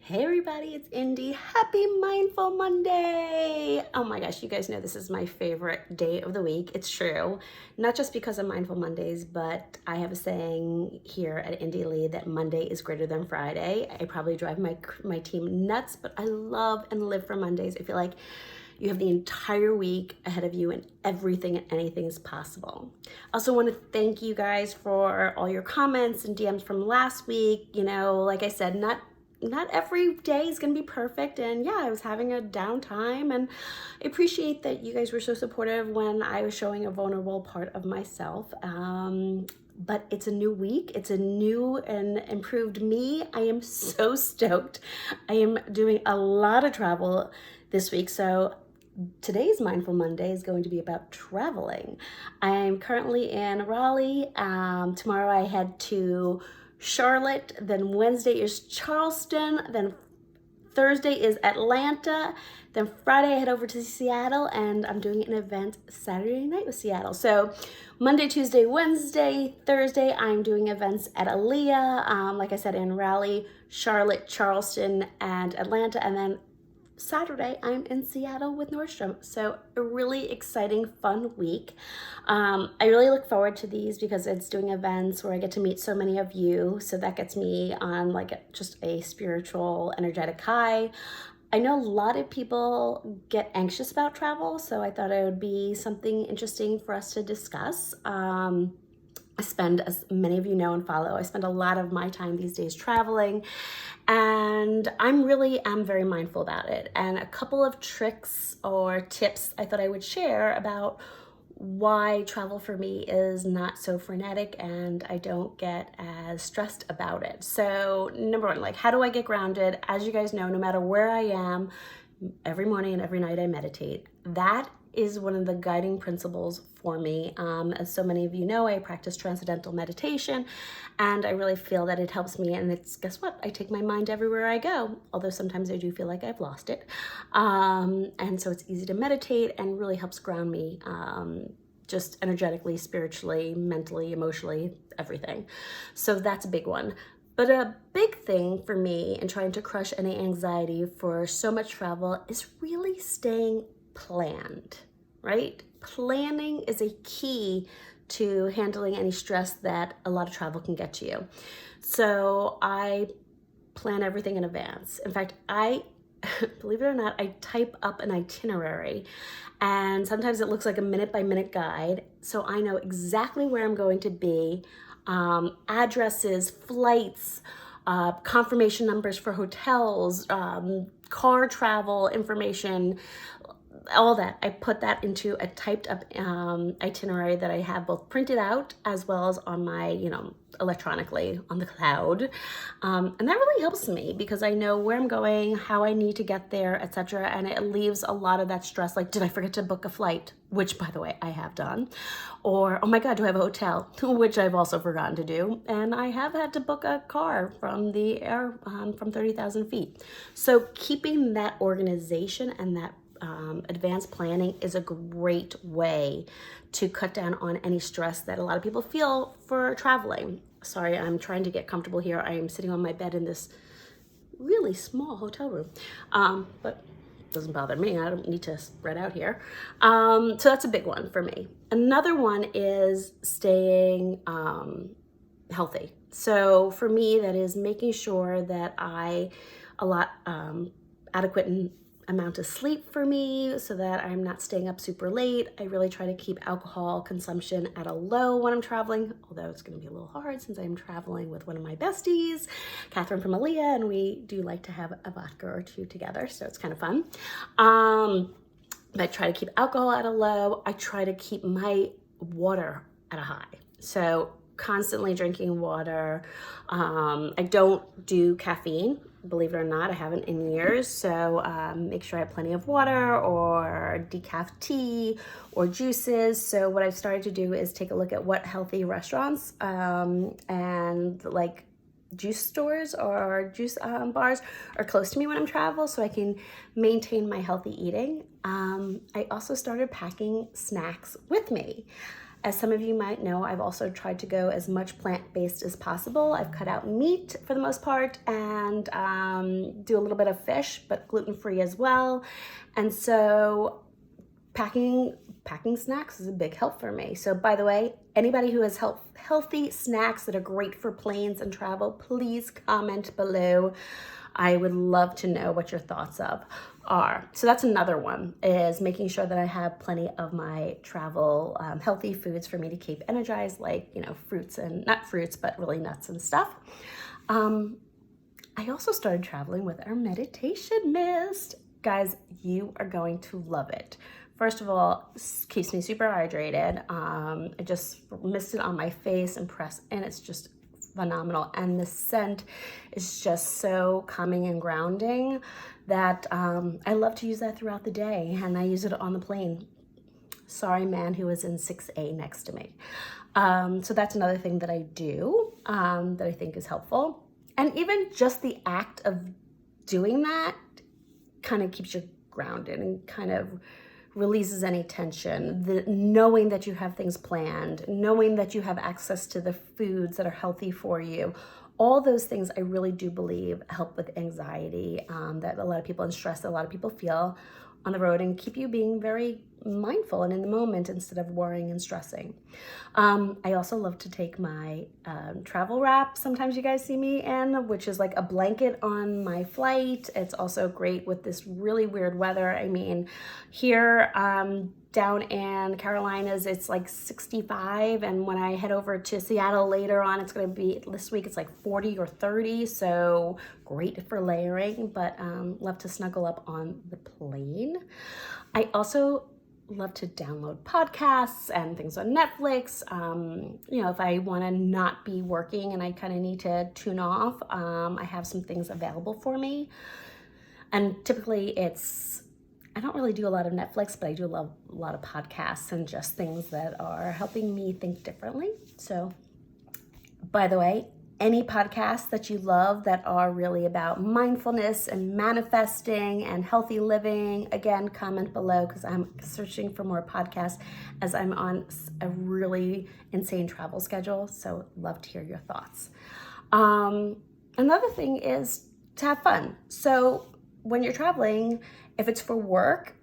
Hey everybody, it's Indy. Happy Mindful Monday! Oh my gosh, you guys know this is my favorite day of the week. It's true. Not just because of Mindful Mondays, but I have a saying here at Indy Lee that Monday is greater than Friday. I probably drive my team nuts, but I love and live for Mondays. I feel like you have the entire week ahead of you and everything and anything is possible. I also want to thank you guys for all your comments and DMs from last week. You know, like I said, not every day is going to be perfect, and yeah, I was having a downtime, and I appreciate that you guys were so supportive when I was showing a vulnerable part of myself. But it's a new week. It's a new and improved me. I am so stoked. I am doing a lot of travel this week, so today's Mindful Monday is going to be about traveling. I'm currently in Raleigh. Tomorrow I head to Charlotte, then Wednesday is Charleston, then Thursday is Atlanta, then Friday I head over to Seattle, and I'm doing an event Saturday night with Seattle. So Monday, Tuesday, Wednesday, Thursday, I'm doing events at Aaliyah, like I said, in Raleigh, Charlotte, Charleston, and Atlanta, and then Saturday, I'm in Seattle with Nordstrom. So a really exciting, fun week. I really look forward to these because it's doing events where I get to meet so many of you. So that gets me on just a spiritual, energetic high. I know a lot of people get anxious about travel, so I thought it would be something interesting for us to discuss. I spend, as many of you know and follow, I spend a lot of my time these days traveling, and I'm very mindful about it. And a couple of tricks or tips I thought I would share about why travel for me is not so frenetic and I don't get as stressed about it. So number one, how do I get grounded? As you guys know, no matter where I am, every morning and every night I meditate. That is one of the guiding principles for me. As so many of you know, I practice transcendental meditation, and I really feel that it helps me. And it's, guess what? I take my mind everywhere I go, although sometimes I do feel like I've lost it. And so it's easy to meditate and really helps ground me, just energetically, spiritually, mentally, emotionally, everything. So that's a big one. But a big thing for me in trying to crush any anxiety for so much travel is really staying planned, right? Planning is a key to handling any stress that a lot of travel can get to you. So I plan everything in advance. In fact, believe it or not, I type up an itinerary, and sometimes it looks like a minute by minute guide. So I know exactly where I'm going to be, addresses, flights, confirmation numbers for hotels, car travel information, all that. I put that into a typed up itinerary that I have both printed out as well as on my, electronically on the cloud. And that really helps me because I know where I'm going, how I need to get there, etc. And it leaves a lot of that stress. Like, did I forget to book a flight? Which, by the way, I have done. Or, oh my God, do I have a hotel? Which I've also forgotten to do. And I have had to book a car from the air, from 30,000 feet. So keeping that organization and that advanced planning is a great way to cut down on any stress that a lot of people feel for traveling. Sorry, I'm trying to get comfortable here. I am sitting on my bed in this really small hotel room, but it doesn't bother me. I don't need to spread out here. So that's a big one for me. Another one is staying healthy. So for me, that is making sure that adequate amount of sleep for me so that I'm not staying up super late. I really try to keep alcohol consumption at a low when I'm traveling, although it's going to be a little hard since I'm traveling with one of my besties, Catherine from Aaliyah, and we do like to have a vodka or two together, so it's kind of fun. I try to keep alcohol at a low. I try to keep my water at a high. So constantly drinking water. I don't do caffeine. Believe it or not, I haven't in years. So make sure I have plenty of water or decaf tea or juices. So what I've started to do is take a look at what healthy restaurants and juice stores or juice bars are close to me when I'm travel so I can maintain my healthy eating. I also started packing snacks with me. As some of you might know, I've also tried to go as much plant-based as possible. I've cut out meat for the most part and do a little bit of fish, but gluten-free as well. And so packing snacks is a big help for me. So by the way, anybody who has healthy snacks that are great for planes and travel, please comment below. I would love to know what your thoughts are. So that's another one, is making sure that I have plenty of my travel healthy foods for me to keep energized, like, fruits and not fruits, but really nuts and stuff. I also started traveling with our meditation mist. Guys, you are going to love it. First of all, it keeps me super hydrated. I just mist it on my face and press, and it's just phenomenal. And the scent is just so calming and grounding that I love to use that throughout the day, and I use it on the plane. Sorry, man who is in 6A next to me. So that's another thing that I do that I think is helpful. And even just the act of doing that kind of keeps you grounded and kind of releases any tension. Knowing that you have things planned, knowing that you have access to the foods that are healthy for you, all those things I really do believe help with anxiety that a lot of people, and stress that a lot of people feel on the road, and keep you being very mindful and in the moment instead of worrying and stressing. I also love to take my travel wrap, sometimes you guys see me in, which is like a blanket on my flight. It's also great with this really weird weather. I mean, here down in Carolinas, it's like 65, and when I head over to Seattle later on, it's going to be, this week it's like 40 or 30, so great for layering, but love to snuggle up on the plane. I also love to download podcasts and things on Netflix. If I want to not be working and I kind of need to tune off, I have some things available for me. And typically I don't really do a lot of Netflix, but I do love a lot of podcasts and just things that are helping me think differently. So, by the way, any podcasts that you love that are really about mindfulness and manifesting and healthy living, again, comment below, because I'm searching for more podcasts as I'm on a really insane travel schedule. So love to hear your thoughts. Another thing is to have fun. So when you're traveling, if it's for work,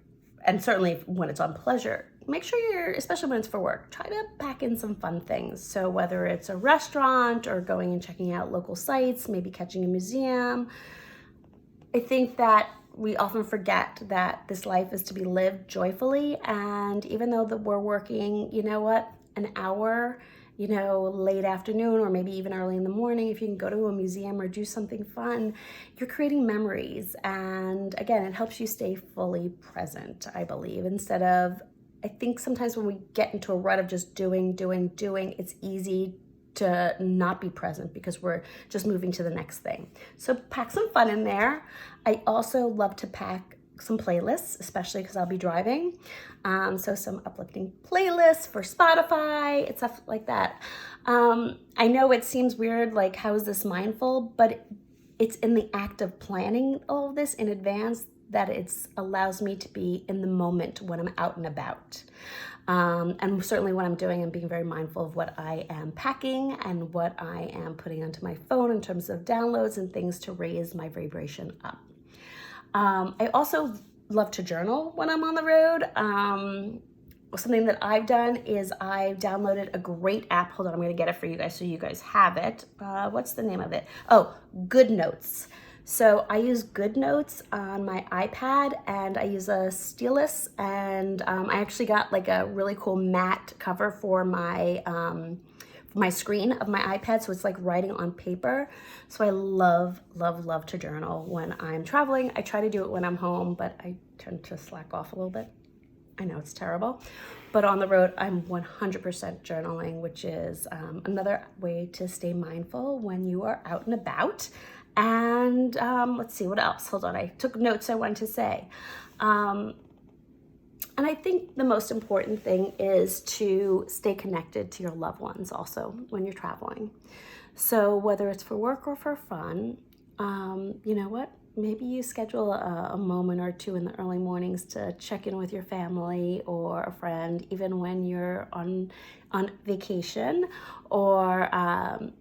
and certainly when it's on pleasure, make sure especially when it's for work, try to pack in some fun things. So whether it's a restaurant or going and checking out local sites, maybe catching a museum, I think that we often forget that this life is to be lived joyfully. And even though that we're working, an hour, late afternoon or maybe even early in the morning, if you can go to a museum or do something fun, you're creating memories. And again, it helps you stay fully present, I believe, instead of, I think sometimes when we get into a rut of just doing, it's easy to not be present because we're just moving to the next thing. So pack some fun in there. I also love to pack some playlists, especially because I'll be driving. So some uplifting playlists for Spotify and stuff like that. I know it seems weird, like how is this mindful? But it's in the act of planning all of this in advance that it allows me to be in the moment when I'm out and about. And certainly when I'm doing, I'm being very mindful of what I am packing and what I am putting onto my phone in terms of downloads and things to raise my vibration up. I also love to journal when I'm on the road. Something that I've done is I've downloaded a great app. Hold on, I'm gonna get it for you guys so you guys have it. What's the name of it? Oh, Good Notes. So I use Good Notes on my iPad, and I use a stylus, and I actually got like a really cool matte cover for my screen of my iPad, so it's like writing on paper. So I love to journal when I'm traveling. I try to do it when I'm home, but I tend to slack off a little bit. I know it's terrible, but on the road, I'm 100% journaling, which is another way to stay mindful when you are out and about. And let's see, what else? Hold on, I took notes I wanted to say. And I think the most important thing is to stay connected to your loved ones also when you're traveling. So whether it's for work or for fun, you know what? maybe you schedule a moment or two in the early mornings to check in with your family or a friend, even when you're on vacation or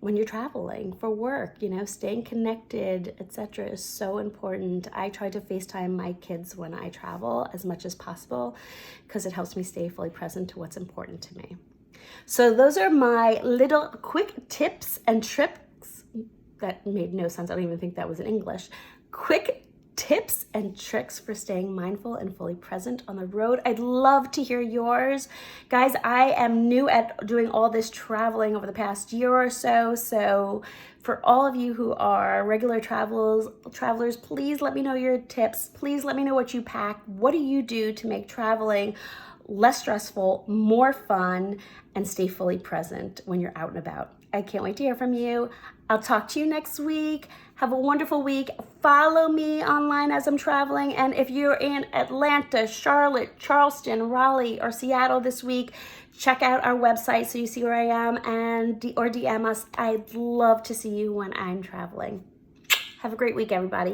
when you're traveling for work. You know, staying connected, etc., is so important. I try to FaceTime my kids when I travel as much as possible because it helps me stay fully present to what's important to me. So those are my little quick tips and tricks. That made no sense. I don't even think that was in English. Quick tips and tricks for staying mindful and fully present on the road. I'd love to hear yours. Guys, I am new at doing all this traveling over the past year or so. So for all of you who are regular travelers, please let me know your tips. Please let me know what you pack. What do you do to make traveling less stressful, more fun, and stay fully present when you're out and about? I can't wait to hear from you. I'll talk to you next week. Have a wonderful week. Follow me online as I'm traveling. And if you're in Atlanta, Charlotte, Charleston, Raleigh, or Seattle this week, check out our website so you see where I am or DM us. I'd love to see you when I'm traveling. Have a great week, everybody.